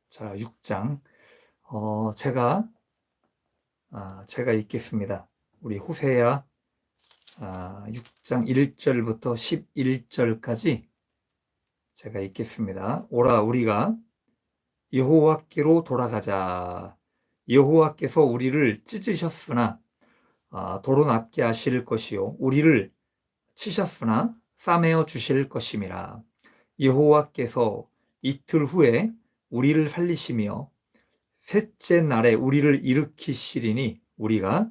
자, 6장. 제가 읽겠습니다. 우리 호세야 6장 1절부터 11절까지 제가 읽겠습니다. 오라, 우리가 여호와께로 돌아가자. 여호와께서 우리를 찢으셨으나 도로 낫게 하실 것이요, 우리를 치셨으나 싸매어 주실 것임이라. 여호와께서 이틀 후에 우리를 살리시며 셋째 날에 우리를 일으키시리니 우리가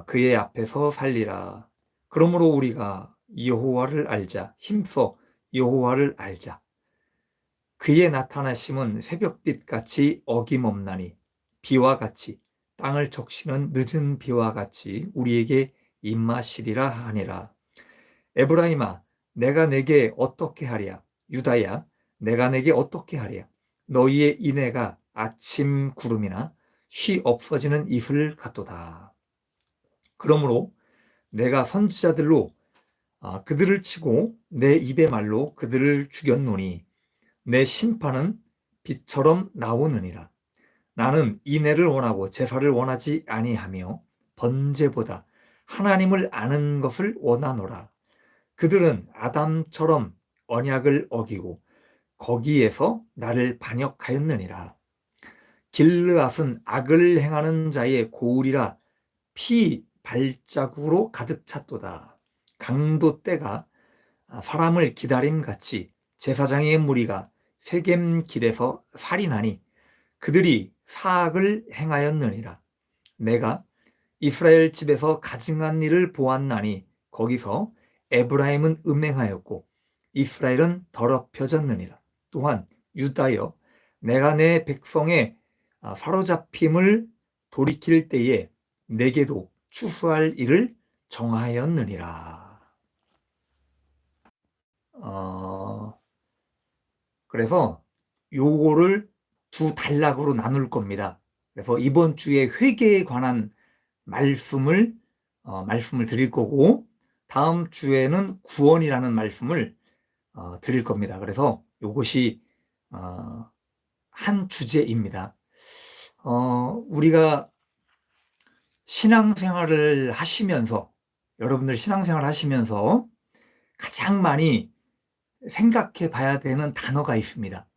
그의 앞에서 살리라. 그러므로 우리가 여호와를 알자. 힘써 여호와를 알자. 그의 나타나심은 새벽빛같이 어김없나니 비와 같이, 땅을 적시는 늦은 비와 같이 우리에게 임하시리라 하니라. 에브라임아, 내가 내게 어떻게 하랴? 유다야, 내가 내게 어떻게 하랴? 너희의 인애가 아침 구름이나 쉬 없어지는 이슬 같도다. 그러므로 내가 선지자들로 그들을 치고 내 입의 말로 그들을 죽였노니 내 심판은 빛처럼 나오느니라. 나는 인애를 원하고 제사를 원하지 아니하며 번제보다 하나님을 아는 것을 원하노라. 그들은 아담처럼 언약을 어기고 거기에서 나를 반역하였느니라. 길르앗은 악을 행하는 자의 고울이라 피 발자국으로 가득 찼도다. 강도 때가 사람을 기다림같이 제사장의 무리가 세겜 길에서 살인하니 그들이 사악을 행하였느니라. 내가 이스라엘 집에서 가증한 일을 보았나니 거기서 에브라임은 음행하였고 이스라엘은 더럽혀졌느니라. 또한 유다여, 내가 내 백성의 사로잡힘을 돌이킬 때에 내게도 추수할 일을 정하였느니라. 그래서 요거를 두 단락으로 나눌 겁니다. 그래서 이번 주에 회개에 관한 말씀을 드릴 거고, 다음 주에는 구원이라는 말씀을 드릴 겁니다. 그래서 이것이 한 주제입니다. 우리가 신앙생활을 하시면서, 여러분들 신앙생활 하시면서 가장 많이 생각해 봐야 되는 단어가 있습니다.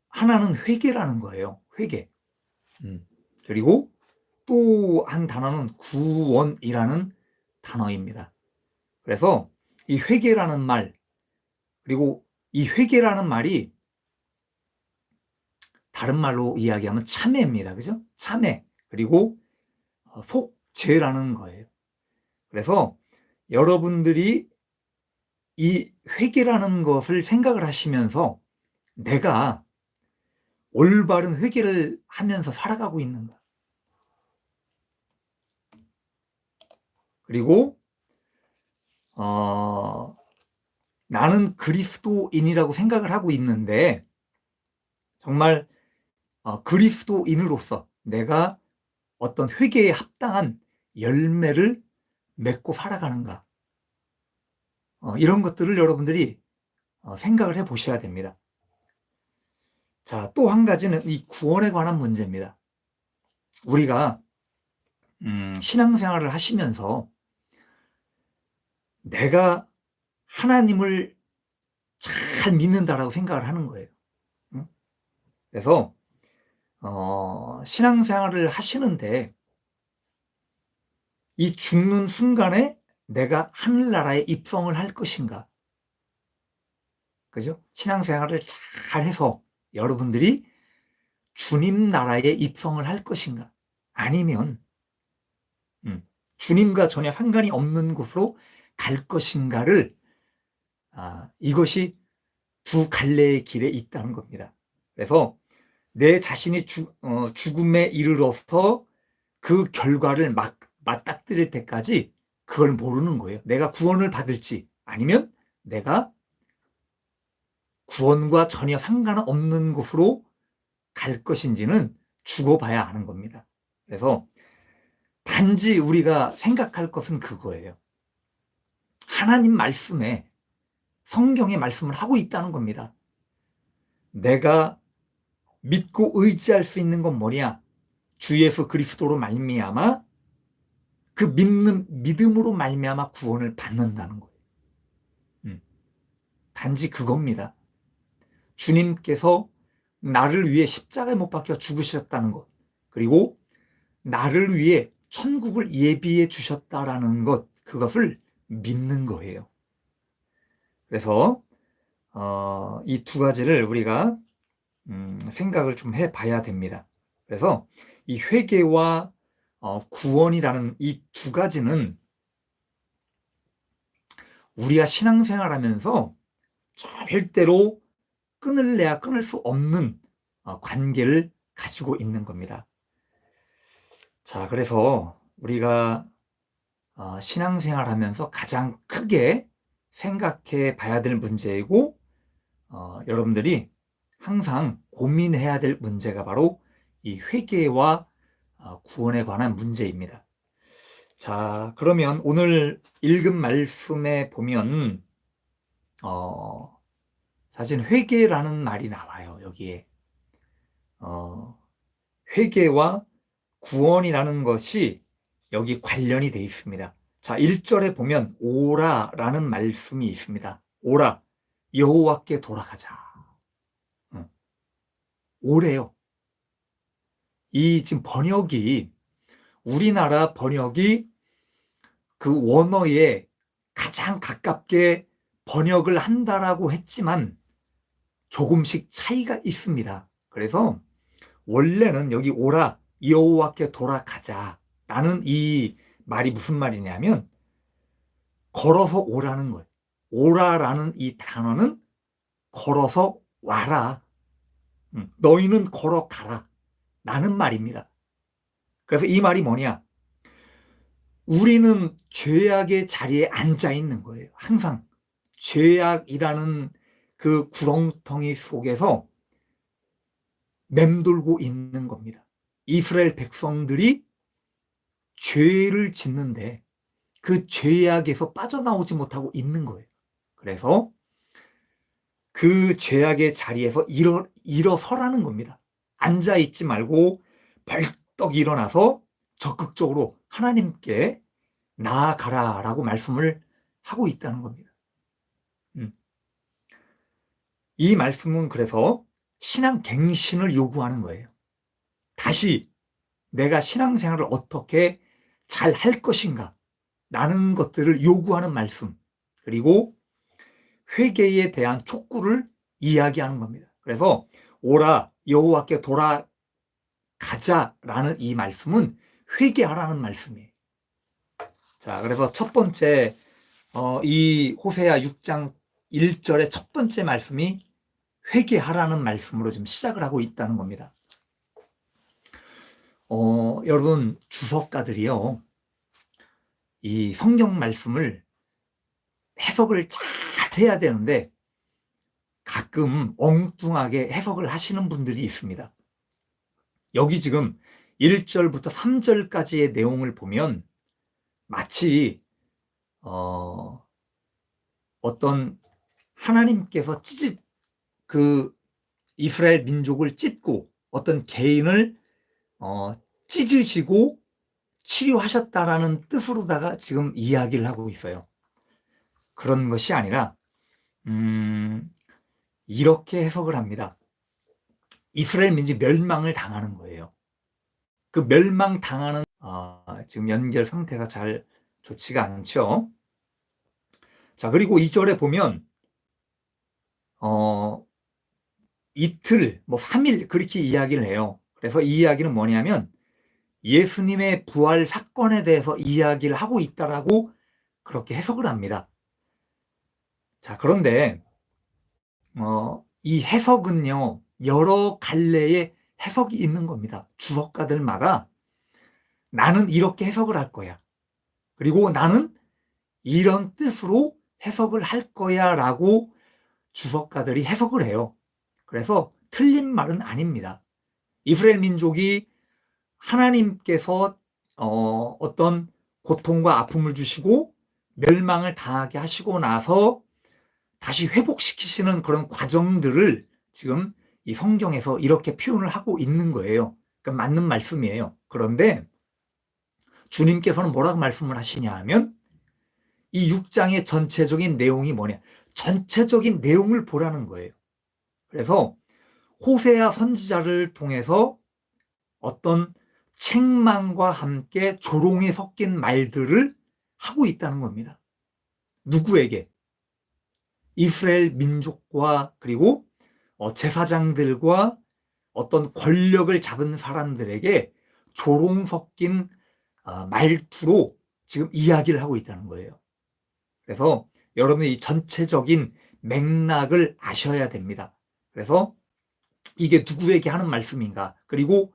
하나는 회개라는 거예요. 회개. 그리고 또 한 단어는 구원이라는 단어입니다. 그래서 이 회개라는 말, 그리고 이 회개라는 말이 다른 말로 이야기하면 참회입니다. 그죠? 참회. 그리고 속죄라는 거예요. 그래서 여러분들이 이 회개라는 것을 생각을 하시면서 내가 올바른 회개를 하면서 살아가고 있는가? 그리고 나는 그리스도인이라고 생각을 하고 있는데 정말 그리스도인으로서 내가 어떤 회개에 합당한 열매를 맺고 살아가는가? 이런 것들을 여러분들이 생각을 해 보셔야 됩니다. 자, 또 한 가지는 이 구원에 관한 문제입니다. 우리가 신앙생활을 하시면서 내가 하나님을 잘 믿는다라고 생각을 하는 거예요. 그래서 신앙생활을 하시는데 이 죽는 순간에 내가 하늘나라에 입성을 할 것인가? 그죠? 신앙생활을 잘 해서 여러분들이 주님 나라에 입성을 할 것인가? 아니면 주님과 전혀 상관이 없는 곳으로 갈 것인가를 이것이 두 갈래의 길에 있다는 겁니다. 그래서 내 자신이 죽음에 이르러서 그 결과를 맞닥뜨릴 때까지 그걸 모르는 거예요. 내가 구원을 받을지 아니면 내가 구원과 전혀 상관없는 곳으로 갈 것인지는 죽어봐야 아는 겁니다. 그래서 단지 우리가 생각할 것은 그거예요. 하나님 말씀에, 성경의 말씀을 하고 있다는 겁니다. 내가 믿고 의지할 수 있는 건 뭐냐? 주 예수 그리스도로 말미암아 그 믿음으로 말미암아 구원을 받는다는 거예요. 단지 그겁니다. 주님께서 나를 위해 십자가에 못 박혀 죽으셨다는 것, 그리고 나를 위해 천국을 예비해 주셨다라는 것, 그것을 믿는 거예요. 그래서 이 두 가지를 우리가 생각을 좀 해봐야 됩니다. 그래서 이 회개와 구원이라는 이 두 가지는 우리가 신앙생활하면서 절대로 끊을래야 끊을 수 없는 관계를 가지고 있는 겁니다. 자, 그래서 우리가 신앙생활하면서 가장 크게 생각해 봐야 될 문제이고 여러분들이 항상 고민해야 될 문제가 바로 이 회개와 구원에 관한 문제입니다. 자, 그러면 오늘 읽은 말씀에 보면 사실 회개라는 말이 나와요. 여기에 회개와 구원이라는 것이 여기 관련이 되어 있습니다. 자, 1절에 보면 오라라는 말씀이 있습니다. 오라, 여호와께 돌아가자. 오래요. 이 지금 번역이 우리나라 번역이 그 원어에 가장 가깝게 번역을 한다라고 했지만 조금씩 차이가 있습니다. 그래서 원래는 여기 오라, 여호와께 돌아가자라는 이 말이 무슨 말이냐면 걸어서 오라는 거예요. 오라라는 이 단어는 걸어서 와라. 너희는 걸어가라. 라는 말입니다. 그래서 이 말이 뭐냐? 우리는 죄악의 자리에 앉아 있는 거예요. 항상 죄악이라는 그 구렁텅이 속에서 맴돌고 있는 겁니다. 이스라엘 백성들이 죄를 짓는데 그 죄악에서 빠져나오지 못하고 있는 거예요. 그래서 그 죄악의 자리에서 일어서라는 겁니다. 앉아있지 말고 벌떡 일어나서 적극적으로 하나님께 나아가라라고 말씀을 하고 있다는 겁니다. 이 말씀은 그래서 신앙 갱신을 요구하는 거예요. 다시 내가 신앙생활을 어떻게 잘 할 것인가 라는 것들을 요구하는 말씀, 그리고 회개에 대한 촉구를 이야기하는 겁니다. 그래서 오라 여호와께 돌아가자라는 이 말씀은 회개하라는 말씀이에요. 자, 그래서 첫 번째 이 호세아 6장 1절의 첫 번째 말씀이 회개하라는 말씀으로 지금 시작을 하고 있다는 겁니다. 여러분, 주석가들이요, 이 성경 말씀을 해석을 잘 해야 되는데 가끔 엉뚱하게 해석을 하시는 분들이 있습니다. 여기 지금 1절부터 3절까지의 내용을 보면 마치 어떤 하나님께서 그 이스라엘 민족을 찢고 어떤 개인을 찢으시고 치료하셨다라는 뜻으로다가 지금 이야기를 하고 있어요. 그런 것이 아니라 이렇게 해석을 합니다. 이스라엘 민족이 멸망을 당하는 거예요. 그 멸망당하는 지금 연결 상태가 잘 좋지가 않죠. 자, 그리고 2절에 보면 이틀, 3일 그렇게 이야기를 해요. 그래서 이 이야기는 뭐냐면 예수님의 부활 사건에 대해서 이야기를 하고 있다라고 그렇게 해석을 합니다. 자, 그런데 이 해석은요, 여러 갈래의 해석이 있는 겁니다. 주석가들마다 나는 이렇게 해석을 할 거야. 그리고 나는 이런 뜻으로 해석을 할 거야 라고 주석가들이 해석을 해요. 그래서 틀린 말은 아닙니다. 이스라엘 민족이 하나님께서 어떤 고통과 아픔을 주시고 멸망을 당하게 하시고 나서 다시 회복시키시는 그런 과정들을 지금 이 성경에서 이렇게 표현을 하고 있는 거예요. 그러니까 맞는 말씀이에요. 그런데 주님께서는 뭐라고 말씀을 하시냐 하면 이 6장의 전체적인 내용이 뭐냐? 전체적인 내용을 보라는 거예요. 그래서 호세아 선지자를 통해서 어떤 책망과 함께 조롱이 섞인 말들을 하고 있다는 겁니다. 누구에게? 이스라엘 민족과 그리고 제사장들과 어떤 권력을 잡은 사람들에게 조롱 섞인 말투로 지금 이야기를 하고 있다는 거예요. 그래서 여러분이 이 전체적인 맥락을 아셔야 됩니다. 그래서 이게 누구에게 하는 말씀인가? 그리고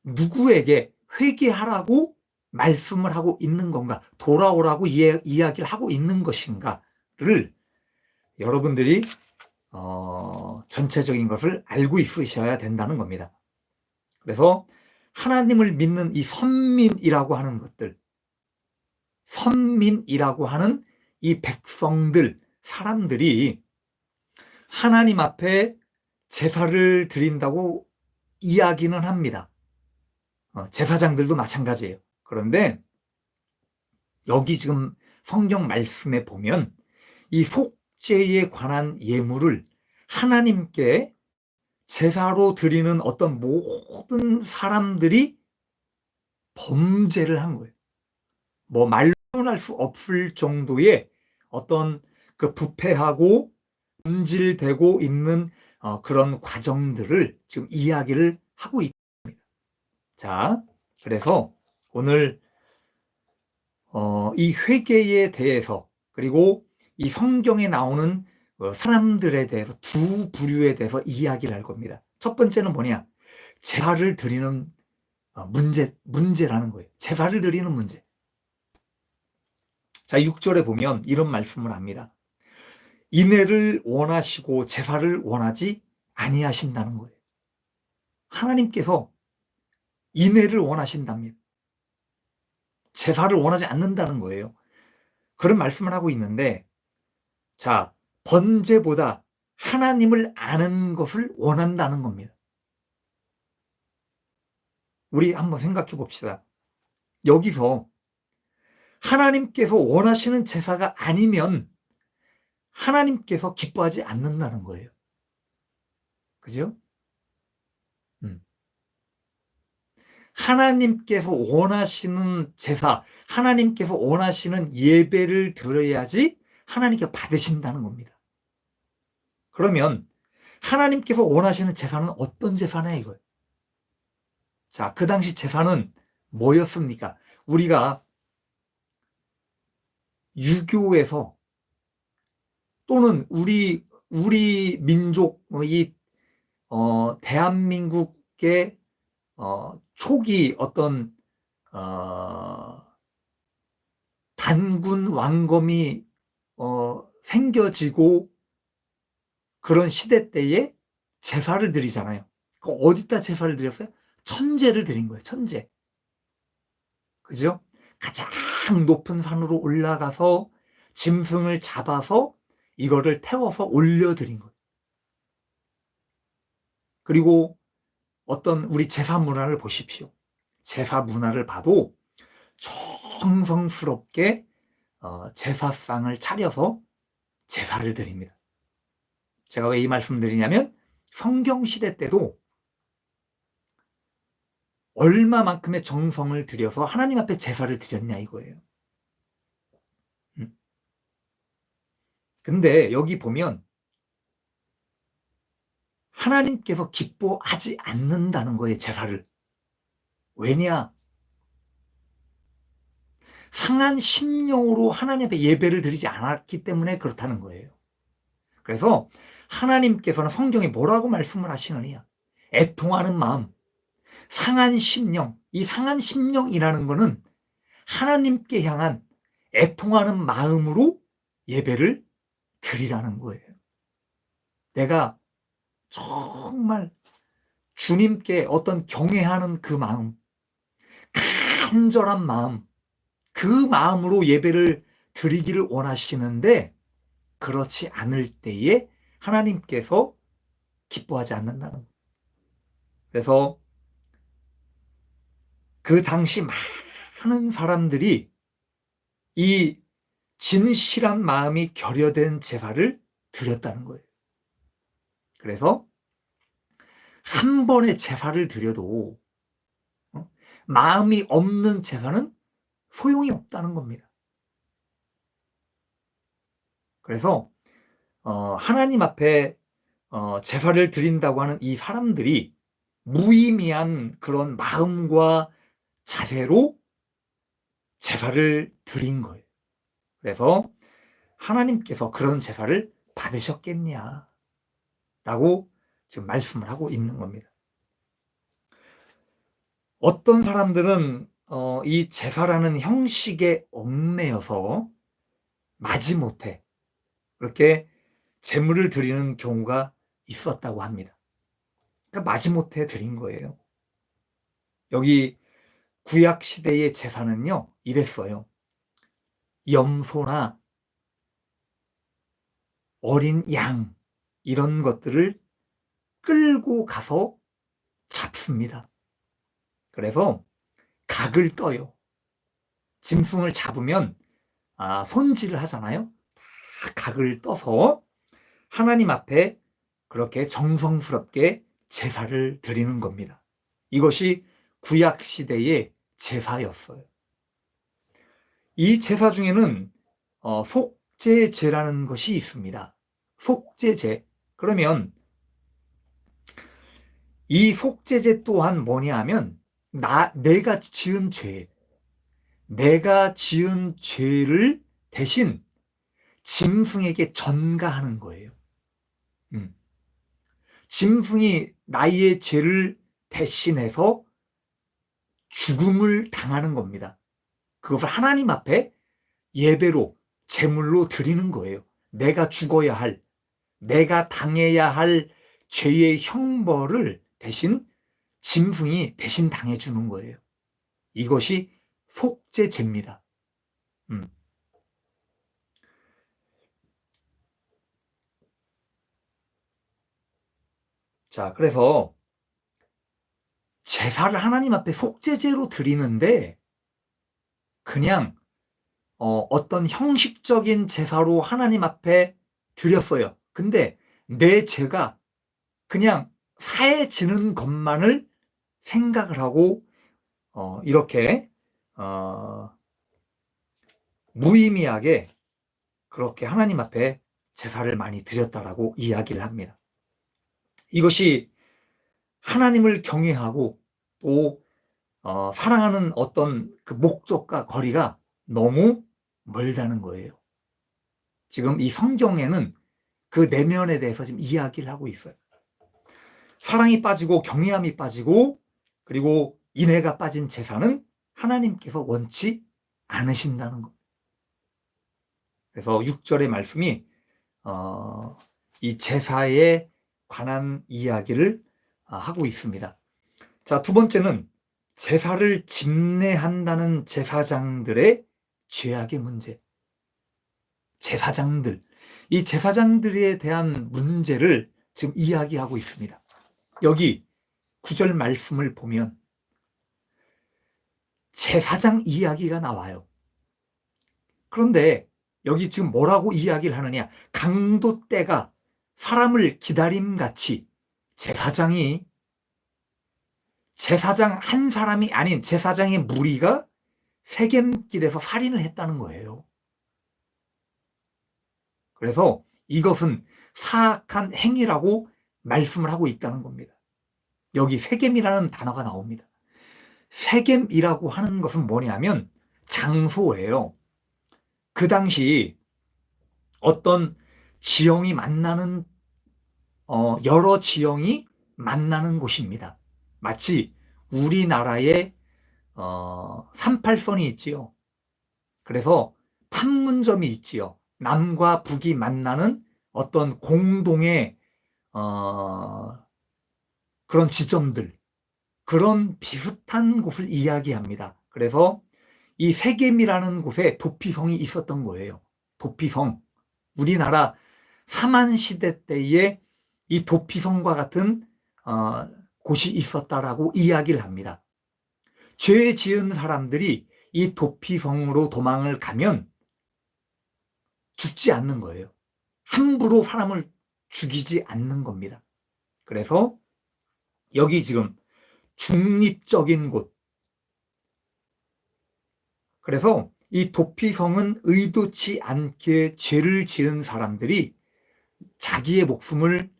누구에게 회개하라고 말씀을 하고 있는 건가? 돌아오라고 이야기를 하고 있는 것인가를 여러분들이 전체적인 것을 알고 있으셔야 된다는 겁니다. 그래서 하나님을 믿는 이 선민이라고 하는 것들, 선민이라고 하는 이 백성들, 사람들이 하나님 앞에 제사를 드린다고 이야기는 합니다. 제사장들도 마찬가지예요. 그런데 여기 지금 성경 말씀에 보면 이 속죄에 관한 예물을 하나님께 제사로 드리는 어떤 모든 사람들이 범죄를 한 거예요. 뭐 말로 표현할 수 없을 정도의 어떤 그 부패하고 변질되고 있는 그런 과정들을 지금 이야기를 하고 있습니다. 자, 그래서 오늘 이 회개에 대해서 그리고 이 성경에 나오는 사람들에 대해서 두 부류에 대해서 이야기를 할 겁니다. 첫 번째는 뭐냐? 제사를 드리는 문제라는 거예요. 제사를 드리는 문제. 자, 6절에 보면 이런 말씀을 합니다. 인애를 원하시고 제사를 원하지 아니하신다는 거예요. 하나님께서 인애를 원하신답니다. 제사를 원하지 않는다는 거예요. 그런 말씀을 하고 있는데, 자, 번제보다 하나님을 아는 것을 원한다는 겁니다. 우리 한번 생각해 봅시다. 여기서 하나님께서 원하시는 제사가 아니면 하나님께서 기뻐하지 않는다는 거예요. 그죠? 하나님께서 원하시는 제사, 하나님께서 원하시는 예배를 드려야지 하나님께 받으신다는 겁니다. 그러면 하나님께서 원하시는 제사는 어떤 제사냐 이거예요. 자, 그 당시 제사는 뭐였습니까? 우리가 유교에서 또는 우리 민족 이 대한민국의 초기 어떤 단군 왕검이 생겨지고 그런 시대 때에 제사를 드리잖아요. 어디다 제사를 드렸어요? 천제를 드린 거예요. 천제. 그죠? 가장 높은 산으로 올라가서 짐승을 잡아서 이거를 태워서 올려드린 거예요. 그리고 어떤 우리 제사 문화를 보십시오. 제사 문화를 봐도 정성스럽게 제사상을 차려서 제사를 드립니다. 제가 왜 이 말씀 드리냐면 성경시대 때도 얼마만큼의 정성을 들여서 하나님 앞에 제사를 드렸냐 이거예요. 근데 여기 보면 하나님께서 기뻐하지 않는다는 거예요, 제사를. 왜냐? 상한 심령으로 하나님 앞에 예배를 드리지 않았기 때문에 그렇다는 거예요. 그래서 하나님께서는 성경에 뭐라고 말씀을 하시느냐? 애통하는 마음, 상한 심령, 이 상한 심령이라는 거는 하나님께 향한 애통하는 마음으로 예배를 드리라는 거예요. 내가 정말 주님께 어떤 경외하는 그 마음, 간절한 마음, 그 마음으로 예배를 드리기를 원하시는데 그렇지 않을 때에 하나님께서 기뻐하지 않는다는 거예요. 그래서 그 당시 많은 사람들이 이 진실한 마음이 결여된 제사를 드렸다는 거예요. 그래서 한 번의 제사를 드려도 마음이 없는 제사는 소용이 없다는 겁니다. 그래서 하나님 앞에 제사를 드린다고 하는 이 사람들이 무의미한 그런 마음과 자세로 제사를 드린 거예요. 그래서 하나님께서 그런 제사를 받으셨겠냐라고 지금 말씀을 하고 있는 겁니다. 어떤 사람들은 이 제사라는 형식에 얽매여서 마지못해 그렇게 제물을 드리는 경우가 있었다고 합니다. 그러니까 마지못해 드린 거예요. 여기 구약 시대의 제사는요, 이랬어요. 염소나 어린 양 이런 것들을 끌고 가서 잡습니다. 그래서 각을 떠요. 짐승을 잡으면 손질을 하잖아요. 각을 떠서 하나님 앞에 그렇게 정성스럽게 제사를 드리는 겁니다. 이것이 구약 시대의 제사였어요. 이 제사 중에는 속죄제라는 것이 있습니다. 속죄제. 그러면 이 속죄제 또한 뭐냐 하면 내가 지은 죄를 대신 짐승에게 전가하는 거예요. 짐승이 나의 죄를 대신해서 죽음을 당하는 겁니다. 그것을 하나님 앞에 예배로 제물로 드리는 거예요. 내가 죽어야 할, 내가 당해야 할 죄의 형벌을 대신 짐승이 대신 당해주는 거예요. 이것이 속죄제입니다. 자, 그래서 제사를 하나님 앞에 속죄제로 드리는데 그냥 어떤 형식적인 제사로 하나님 앞에 드렸어요. 근데 내 죄가 그냥 사해지는 것만을 생각을 하고 이렇게 무의미하게 그렇게 하나님 앞에 제사를 많이 드렸다라고 이야기를 합니다. 이것이 하나님을 경외하고 또 사랑하는 어떤 그 목적과 거리가 너무 멀다는 거예요. 지금 이 성경에는 그 내면에 대해서 지금 이야기를 하고 있어요. 사랑이 빠지고 경외함이 빠지고 그리고 인애가 빠진 제사는 하나님께서 원치 않으신다는 것. 그래서 6절의 말씀이 이 제사에 관한 이야기를 하고 있습니다. 자, 두 번째는 제사를 집례한다는 제사장들의 죄악의 문제. 제사장들, 이 제사장들에 대한 문제를 지금 이야기하고 있습니다. 여기 9절 말씀을 보면 제사장 이야기가 나와요. 그런데 여기 지금 뭐라고 이야기를 하느냐? 강도 때가 사람을 기다림같이 제사장 한 사람이 아닌 제사장의 무리가 세겜길에서 살인을 했다는 거예요. 그래서 이것은 사악한 행위라고 말씀을 하고 있다는 겁니다. 여기 세겜이라는 단어가 나옵니다. 세겜이라고 하는 것은 뭐냐면 장소예요. 그 당시 어떤 지형이 만나는 여러 지형이 만나는 곳입니다. 마치 우리나라에 38선이 있지요. 그래서 판문점이 있지요. 남과 북이 만나는 어떤 공동의 그런 지점들, 그런 비슷한 곳을 이야기합니다. 그래서 이 세겜이라는 곳에 도피성이 있었던 거예요. 도피성. 우리나라 삼한시대 때에 이 도피성과 같은 곳이 있었다라고 이야기를 합니다. 죄 지은 사람들이 이 도피성으로 도망을 가면 죽지 않는 거예요. 함부로 사람을 죽이지 않는 겁니다. 그래서 여기 지금 중립적인 곳. 그래서 이 도피성은 의도치 않게 죄를 지은 사람들이 자기의 목숨을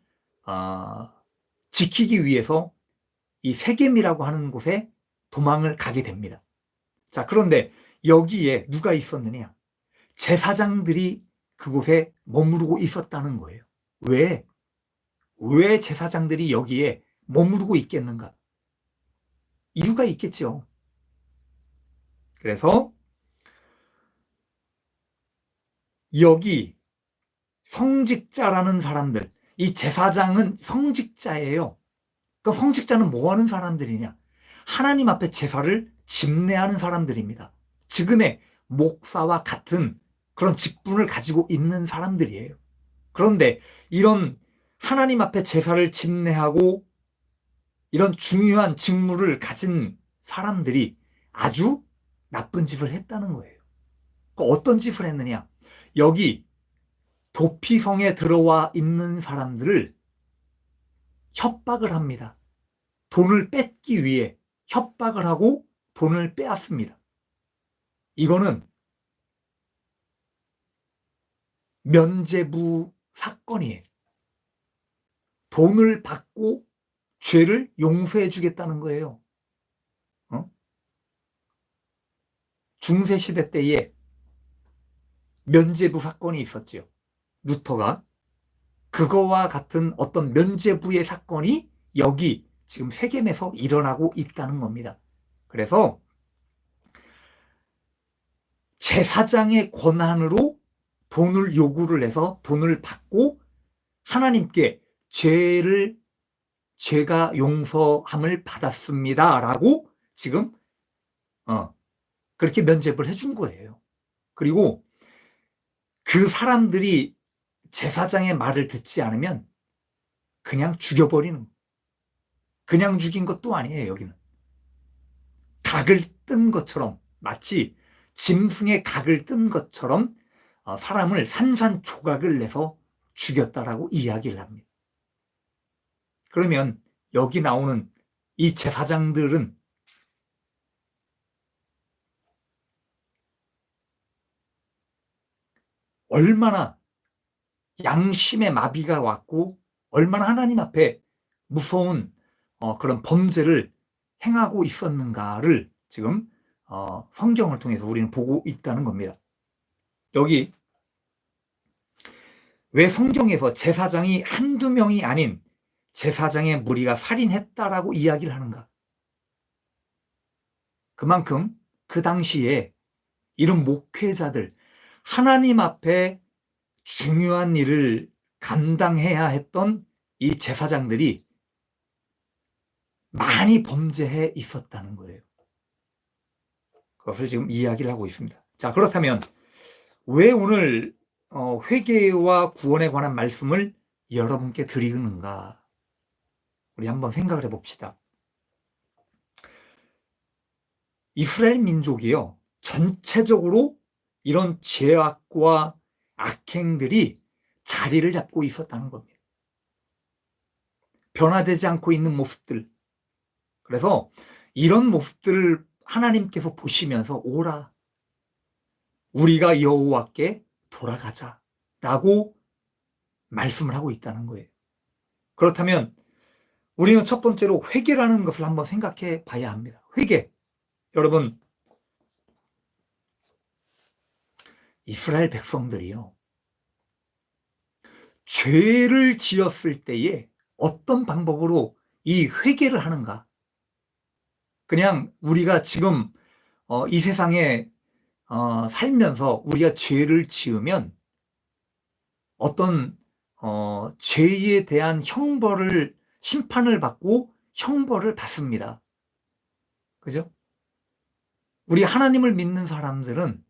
지키기 위해서 이 세겜이라고 하는 곳에 도망을 가게 됩니다. 자, 그런데 여기에 누가 있었느냐? 제사장들이 그곳에 머무르고 있었다는 거예요. 왜? 왜 제사장들이 여기에 머무르고 있겠는가? 이유가 있겠죠. 그래서 여기 성직자라는 사람들, 이 제사장은 성직자예요. 그 성직자는 뭐 하는 사람들이냐? 하나님 앞에 제사를 집례하는 사람들입니다. 지금의 목사와 같은 그런 직분을 가지고 있는 사람들이에요. 그런데 이런 하나님 앞에 제사를 집례하고 이런 중요한 직무를 가진 사람들이 아주 나쁜 짓을 했다는 거예요. 어떤 짓을 했느냐? 여기 도피성에 들어와 있는 사람들을 협박을 합니다. 돈을 뺏기 위해 협박을 하고 돈을 빼앗습니다. 이거는 면죄부 사건이에요. 돈을 받고 죄를 용서해 주겠다는 거예요. 중세시대 때에 면죄부 사건이 있었지요. 루터가 그거와 같은 어떤 면죄부의 사건이 여기 지금 세겜에서 일어나고 있다는 겁니다. 그래서 제사장의 권한으로 돈을 요구를 해서 돈을 받고 하나님께 죄가 용서함을 받았습니다라고 지금 그렇게 면죄부를 해준 거예요. 그리고 그 사람들이 제사장의 말을 듣지 않으면 그냥 죽여버리는, 그냥 죽인 것도 아니에요. 여기는 각을 뜬 것처럼, 마치 짐승의 각을 뜬 것처럼 사람을 산산조각을 내서 죽였다라고 이야기를 합니다. 그러면 여기 나오는 이 제사장들은 얼마나 양심의 마비가 왔고 얼마나 하나님 앞에 무서운 그런 범죄를 행하고 있었는가를 지금 성경을 통해서 우리는 보고 있다는 겁니다. 여기 왜 성경에서 제사장이 한두 명이 아닌 제사장의 무리가 살인했다라고 이야기를 하는가? 그만큼 그 당시에 이런 목회자들, 하나님 앞에 중요한 일을 감당해야 했던 이 제사장들이 많이 범죄해 있었다는 거예요. 그것을 지금 이야기를 하고 있습니다. 자, 그렇다면 왜 오늘 회개와 구원에 관한 말씀을 여러분께 드리는가? 우리 한번 생각을 해봅시다. 이스라엘 민족이요, 전체적으로 이런 죄악과 악행들이 자리를 잡고 있었다는 겁니다. 변화되지 않고 있는 모습들. 그래서 이런 모습들을 하나님께서 보시면서 오라, 우리가 여호와께 돌아가자라고 말씀을 하고 있다는 거예요. 그렇다면 우리는 첫 번째로 회개라는 것을 한번 생각해 봐야 합니다. 회개. 여러분, 이스라엘 백성들이요, 죄를 지었을 때에 어떤 방법으로 이 회개를 하는가? 그냥 우리가 지금 이 세상에 살면서 우리가 죄를 지으면 어떤 죄에 대한 형벌을, 심판을 받고 형벌을 받습니다. 그죠? 우리 하나님을 믿는 사람들은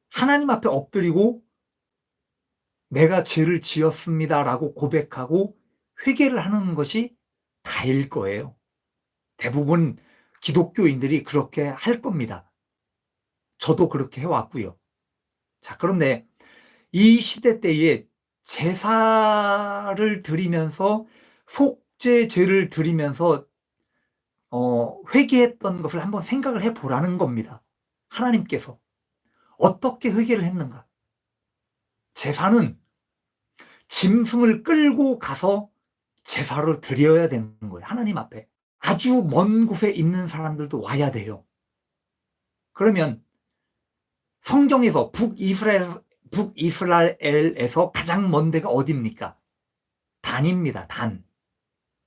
하나님 앞에 엎드리고 내가 죄를 지었습니다라고 고백하고 회개를 하는 것이 다일 거예요. 대부분 기독교인들이 그렇게 할 겁니다. 저도 그렇게 해왔고요. 자, 그런데 이 시대 때에 제사를 드리면서 속죄 죄를 드리면서 회개했던 것을 한번 생각을 해보라는 겁니다. 하나님께서 어떻게 회개를 했는가? 제사는 짐승을 끌고 가서 제사를 드려야 되는 거예요. 하나님 앞에. 아주 먼 곳에 있는 사람들도 와야 돼요. 그러면 성경에서 북이스라엘에서 가장 먼 데가 어디입니까? 단입니다. 단.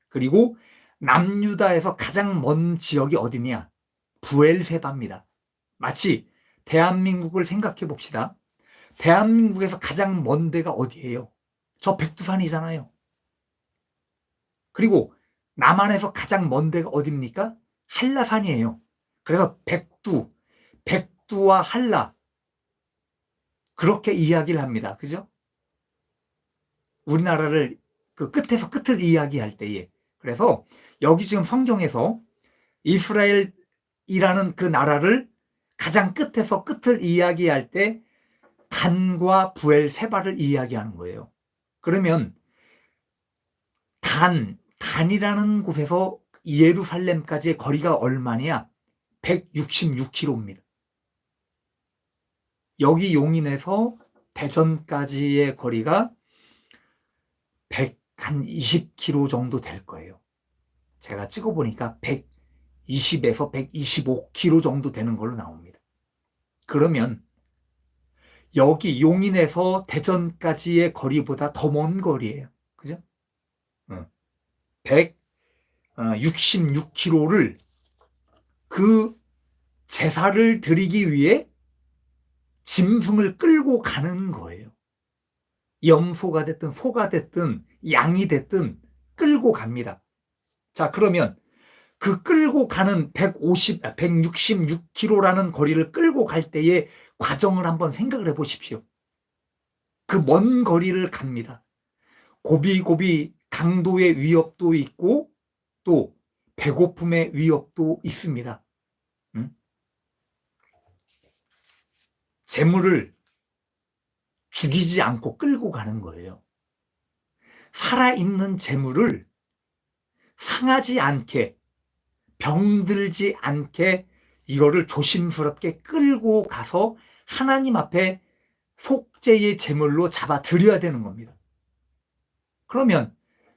그리고 남유다에서 가장 먼 지역이 어디냐? 부엘세바입니다. 마치 대한민국을 생각해 봅시다. 대한민국에서 가장 먼 데가 어디예요? 저 백두산이잖아요. 그리고 남한에서 가장 먼 데가 어디입니까? 한라산이에요. 그래서 백두와 한라 그렇게 이야기를 합니다. 그죠? 우리나라를 그 끝에서 끝을 이야기할 때에. 그래서 여기 지금 성경에서 이스라엘이라는 그 나라를 가장 끝에서 끝을 이야기할 때 단과 부엘세바를 이야기하는 거예요. 그러면 단이라는 곳에서 예루살렘까지의 거리가 얼마냐? 166km입니다. 여기 용인에서 대전까지의 거리가 120km 정도 될 거예요. 제가 찍어보니까 120에서 125km 정도 되는 걸로 나옵니다. 그러면 여기 용인에서 대전까지의 거리보다 더 먼 거리예요. 그죠? 166km를 그 제사를 드리기 위해 짐승을 끌고 가는 거예요. 염소가 됐든 소가 됐든 양이 됐든 끌고 갑니다. 자, 그러면 그 끌고 가는 166km라는 거리를 끌고 갈 때의 과정을 한번 생각을 해 보십시오. 그 먼 거리를 갑니다. 고비고비 강도의 위협도 있고 또 배고픔의 위협도 있습니다. 재물을 죽이지 않고 끌고 가는 거예요. 살아있는 재물을 상하지 않게 병들지 않게 이거를 조심스럽게 끌고 가서 하나님 앞에 속죄의 제물로 잡아 드려야 되는 겁니다. 그러면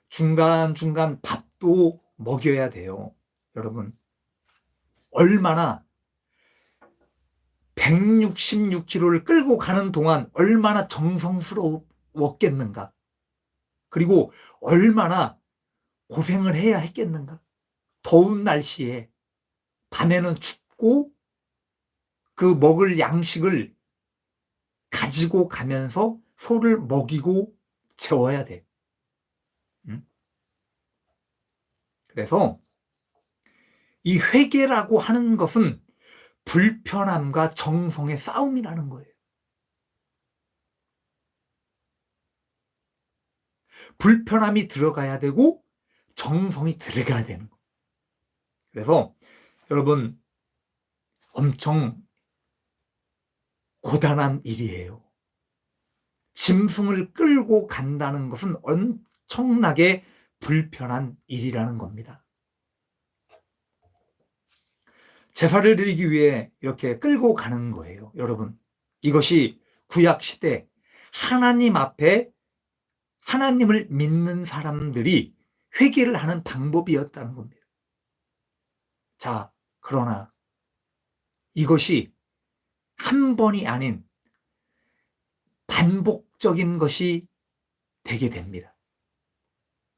중간중간 밥도 먹여야 돼요. 여러분, 얼마나 166km를 끌고 가는 동안 얼마나 정성스러웠겠는가. 그리고 얼마나 고생을 해야 했겠는가. 더운 날씨에 밤에는 춥고 그 먹을 양식을 가지고 가면서 소를 먹이고 재워야 돼. 그래서 이 회개라고 하는 것은 불편함과 정성의 싸움이라는 거예요. 불편함이 들어가야 되고 정성이 들어가야 되는 거예요. 그래서 여러분, 엄청 고단한 일이에요. 짐승을 끌고 간다는 것은 엄청나게 불편한 일이라는 겁니다. 제사를 드리기 위해 이렇게 끌고 가는 거예요. 여러분, 이것이 구약시대 하나님 앞에 하나님을 믿는 사람들이 회개를 하는 방법이었다는 겁니다. 자, 그러나 이것이 한 번이 아닌 반복적인 것이 되게 됩니다.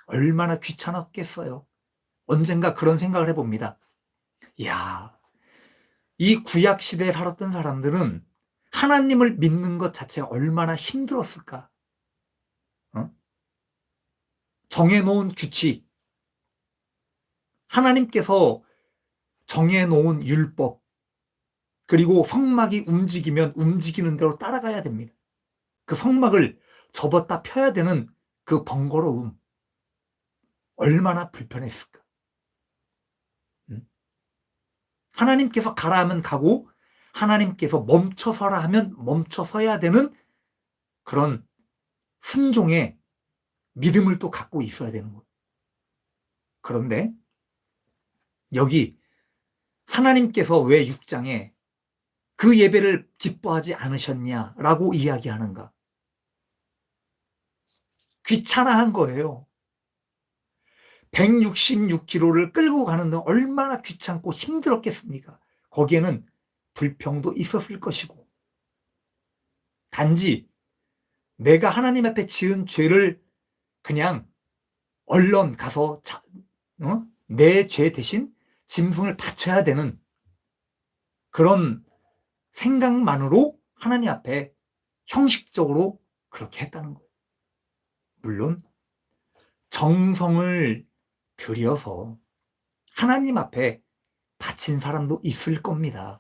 얼마나 귀찮았겠어요. 언젠가 그런 생각을 해봅니다. 이야, 이 구약시대에 살았던 사람들은 하나님을 믿는 것 자체가 얼마나 힘들었을까. 정해놓은 규칙, 하나님께서 정해놓은 율법, 그리고 성막이 움직이면 움직이는 대로 따라가야 됩니다. 그 성막을 접었다 펴야 되는 그 번거로움. 얼마나 불편했을까. 하나님께서 가라 하면 가고 하나님께서 멈춰서라 하면 멈춰서야 되는 그런 순종의 믿음을 또 갖고 있어야 되는 거예요. 그런데 여기 하나님께서 왜 6장에 그 예배를 기뻐하지 않으셨냐라고 이야기하는가? 귀찮아한 거예요. 166km를 끌고 가는데 얼마나 귀찮고 힘들었겠습니까? 거기에는 불평도 있었을 것이고, 단지 내가 하나님 앞에 지은 죄를 그냥 얼른 가서 내 죄 대신 짐승을 바쳐야 되는 그런 생각만으로 하나님 앞에 형식적으로 그렇게 했다는 거예요. 물론 정성을 들여서 하나님 앞에 바친 사람도 있을 겁니다.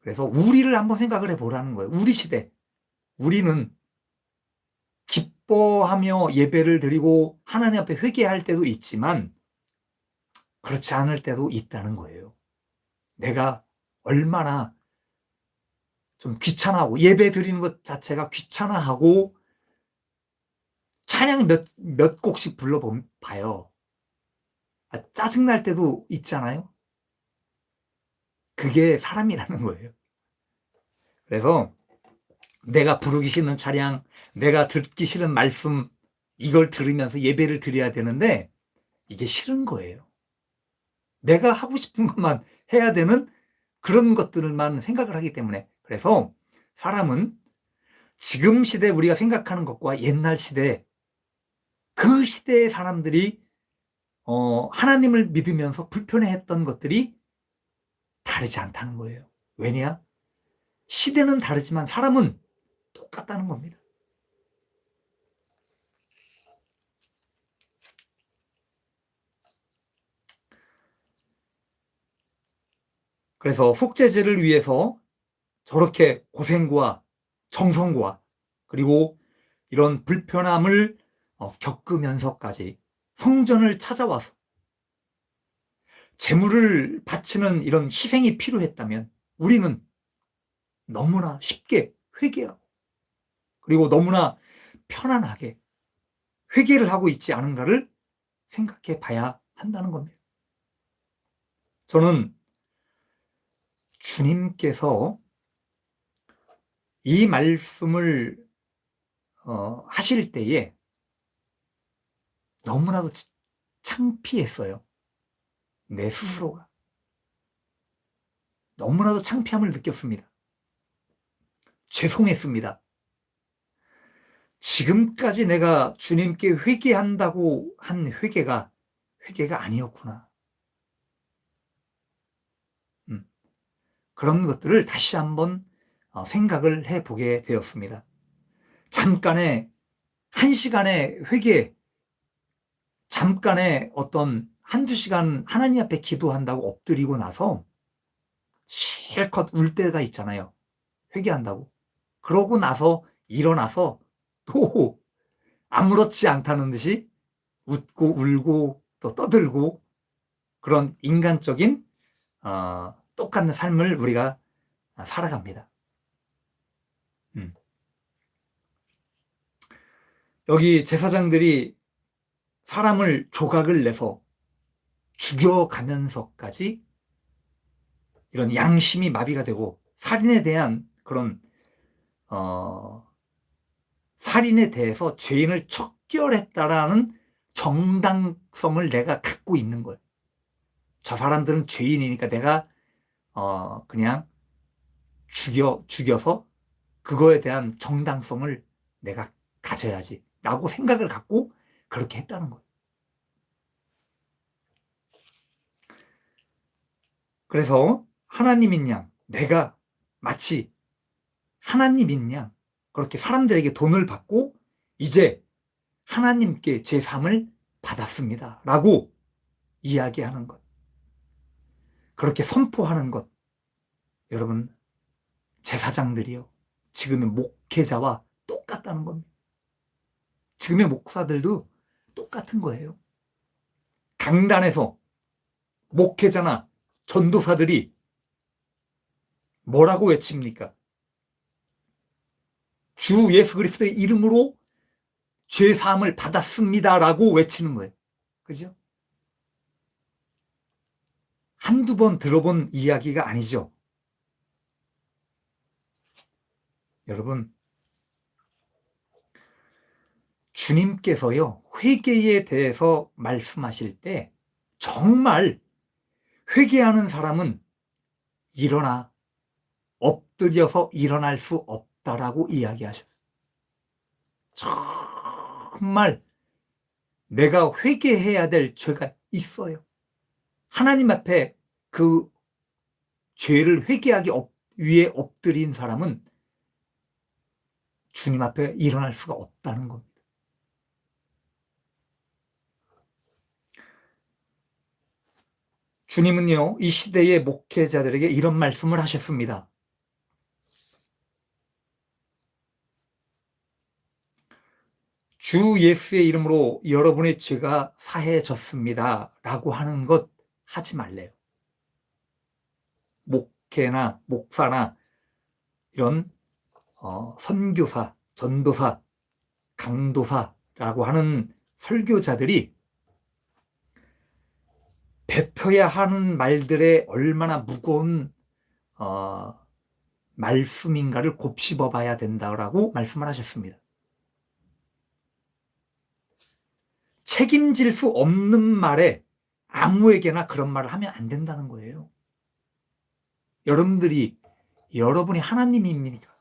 그래서 우리를 한번 생각을 해보라는 거예요. 우리 시대, 우리는 기뻐하며 예배를 드리고 하나님 앞에 회개할 때도 있지만 그렇지 않을 때도 있다는 거예요. 내가 얼마나 좀 귀찮아하고 예배 드리는 것 자체가 귀찮아하고 찬양 몇 곡씩 불러봐요. 짜증날 때도 있잖아요. 그게 사람이라는 거예요. 그래서 내가 부르기 싫은 찬양, 내가 듣기 싫은 말씀, 이걸 들으면서 예배를 드려야 되는데 이게 싫은 거예요. 내가 하고 싶은 것만 해야 되는 그런 것들만 생각을 하기 때문에. 그래서 사람은 지금 시대 우리가 생각하는 것과 옛날 시대, 그 시대의 사람들이 하나님을 믿으면서 불편해했던 것들이 다르지 않다는 거예요. 왜냐? 시대는 다르지만 사람은 똑같다는 겁니다. 그래서 속죄제를 위해서 저렇게 고생과 정성과 그리고 이런 불편함을 겪으면서까지 성전을 찾아와서 제물을 바치는 이런 희생이 필요했다면 우리는 너무나 쉽게 회개하고 그리고 너무나 편안하게 회개를 하고 있지 않은가를 생각해 봐야 한다는 겁니다. 저는 주님께서 이 말씀을 하실 때에 너무나도 창피했어요. 내 스스로가. 너무나도 창피함을 느꼈습니다. 죄송했습니다. 지금까지 내가 주님께 회개한다고 한 회개가 아니었구나. 그런 것들을 다시 한번 생각을 해보게 되었습니다. 잠깐의 1시간의 회개, 잠깐의 어떤 한두 시간 하나님 앞에 기도한다고 엎드리고 나서 실컷 울 때가 있잖아요. 회개한다고. 그러고 나서 일어나서 또 아무렇지 않다는 듯이 웃고 울고 또 떠들고 그런 인간적인 똑같은 삶을 우리가 살아갑니다. 여기 제사장들이 사람을 조각을 내서 죽여가면서까지 이런 양심이 마비가 되고 살인에 대한 그런 살인에 대해서 죄인을 척결했다라는 정당성을 내가 갖고 있는 거예요. 저 사람들은 죄인이니까 내가 그냥 죽여서 그거에 대한 정당성을 내가 가져야지 라고 생각을 갖고 그렇게 했다는 거예요. 그래서 하나님인 양, 내가 마치 하나님인 양 그렇게 사람들에게 돈을 받고 이제 하나님께 제 삶을 받았습니다 라고 이야기하는 것, 그렇게 선포하는 것, 여러분 제사장들이요 지금의 목회자와 똑같다는 겁니다. 지금의 목사들도 똑같은 거예요. 강단에서 목회자나 전도사들이 뭐라고 외칩니까? 주 예수 그리스도의 이름으로 죄 사함을 받았습니다라고 외치는 거예요. 그죠? 한두 번 들어본 이야기가 아니죠. 여러분, 주님께서요, 회개에 대해서 말씀하실 때 정말 회개하는 사람은 일어나 엎드려서 일어날 수 없다라고 이야기하셨어요. 정말 내가 회개해야 될 죄가 있어요. 하나님 앞에 그 죄를 회개하기 위해 엎드린 사람은 주님 앞에 일어날 수가 없다는 겁니다. 주님은요, 이 시대의 목회자들에게 이런 말씀을 하셨습니다. 주 예수의 이름으로 여러분의 죄가 사해졌습니다 라고 하는 것 하지 말래요. 목회나 목사나 이런 선교사, 전도사, 강도사라고 하는 설교자들이 뱉어야 하는 말들에 얼마나 무거운 말씀인가를 곱씹어 봐야 된다고 말씀을 하셨습니다. 책임질 수 없는 말에 아무에게나 그런 말을 하면 안 된다는 거예요. 여러분이 하나님입니까?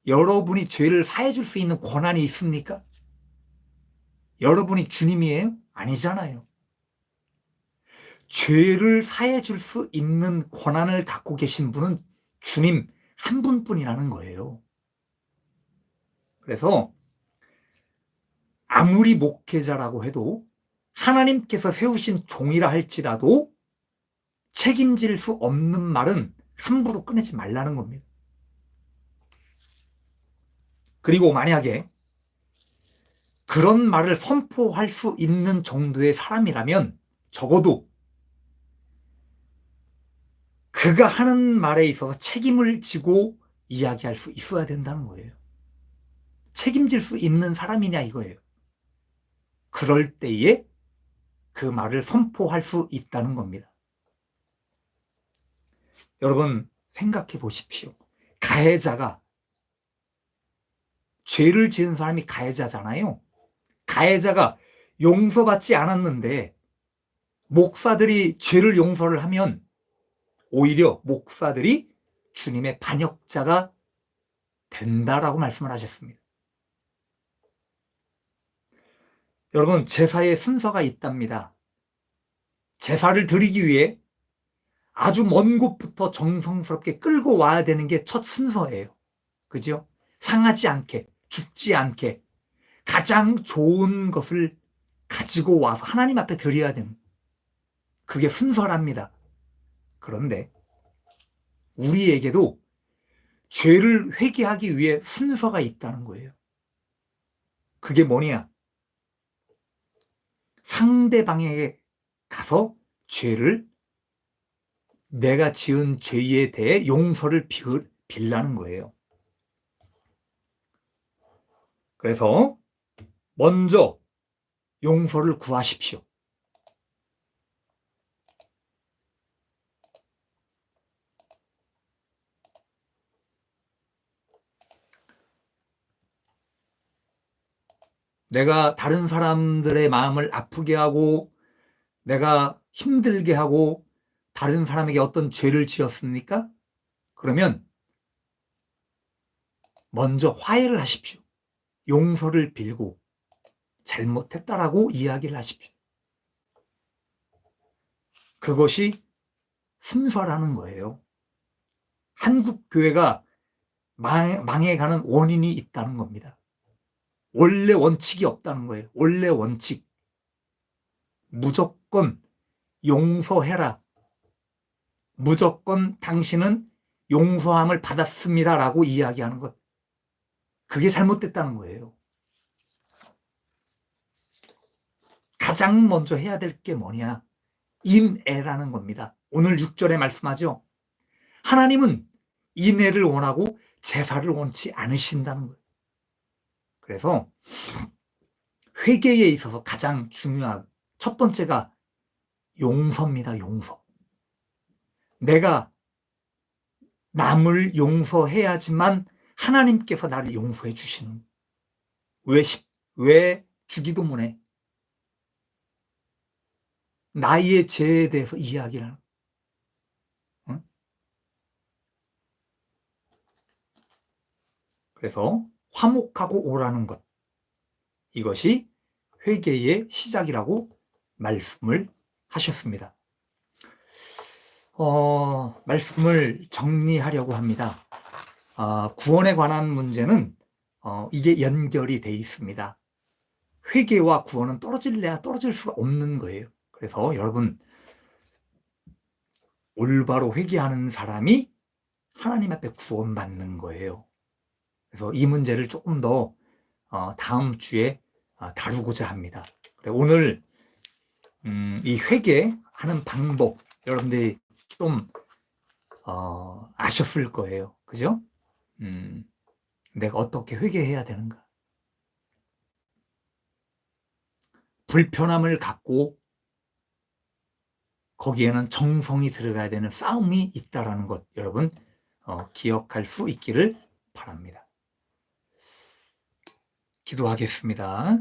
여러분이 죄를 사해 줄 수 있는 권한이 있습니까? 여러분이 주님이에요? 아니잖아요. 죄를 사해 줄 수 있는 권한을 갖고 계신 분은 주님 한 분뿐이라는 거예요. 그래서 아무리 목회자라고 해도 하나님께서 세우신 종이라 할지라도 책임질 수 없는 말은 함부로 꺼내지 말라는 겁니다. 그리고 만약에 그런 말을 선포할 수 있는 정도의 사람이라면 적어도 그가 하는 말에 있어서 책임을 지고 이야기할 수 있어야 된다는 거예요. 책임질 수 있는 사람이냐 이거예요. 그럴 때에 그 말을 선포할 수 있다는 겁니다. 여러분 생각해 보십시오. 가해자가 죄를 지은 사람이 가해자잖아요. 가해자가 용서받지 않았는데 목사들이 죄를 용서를 하면 오히려 목사들이 주님의 반역자가 된다라고 말씀을 하셨습니다. 여러분 제사의 순서가 있답니다. 제사를 드리기 위해 아주 먼 곳부터 정성스럽게 끌고 와야 되는 게 첫 순서예요. 그죠? 상하지 않게, 죽지 않게 가장 좋은 것을 가지고 와서 하나님 앞에 드려야 되는 그게 순서랍니다. 그런데 우리에게도 죄를 회개하기 위해 순서가 있다는 거예요. 그게 뭐냐? 상대방에게 가서 내가 지은 죄에 대해 용서를 빌라는 거예요. 그래서 먼저 용서를 구하십시오. 내가 다른 사람들의 마음을 아프게 하고 내가 힘들게 하고 다른 사람에게 어떤 죄를 지었습니까? 그러면 먼저 화해를 하십시오. 용서를 빌고 잘못했다라고 이야기를 하십시오. 그것이 순서라는 거예요. 한국 교회가 망해가는 원인이 있다는 겁니다. 원래 원칙이 없다는 거예요. 원래 원칙. 무조건 용서해라. 무조건 당신은 용서함을 받았습니다라고 이야기하는 것. 그게 잘못됐다는 거예요. 가장 먼저 해야 될 게 뭐냐? 인애라는 겁니다. 오늘 6절에 말씀하죠. 하나님은 인애를 원하고 제사를 원치 않으신다는 거예요. 그래서 회개에 있어서 가장 중요한 첫 번째가 용서입니다. 용서. 내가 남을 용서해야지만 하나님께서 나를 용서해 주시는. 왜 주기도문에 나의 죄에 대해서 이야기를 하는. 응? 그래서 화목하고 오라는 것, 이것이 회개의 시작이라고 말씀을 하셨습니다. 말씀을 정리하려고 합니다. 구원에 관한 문제는 이게 연결이 돼 있습니다. 회개와 구원은 떨어질래야 떨어질 수가 없는 거예요. 그래서 여러분, 올바로 회개하는 사람이 하나님 앞에 구원받는 거예요. 그래서 이 문제를 조금 더 다음 주에 다루고자 합니다. 오늘 이 회개하는 방법 여러분들이 좀 아셨을 거예요. 그죠? 내가 어떻게 회개해야 되는가? 불편함을 갖고 거기에는 정성이 들어가야 되는 싸움이 있다라는 것 여러분 기억할 수 있기를 바랍니다. 기도하겠습니다.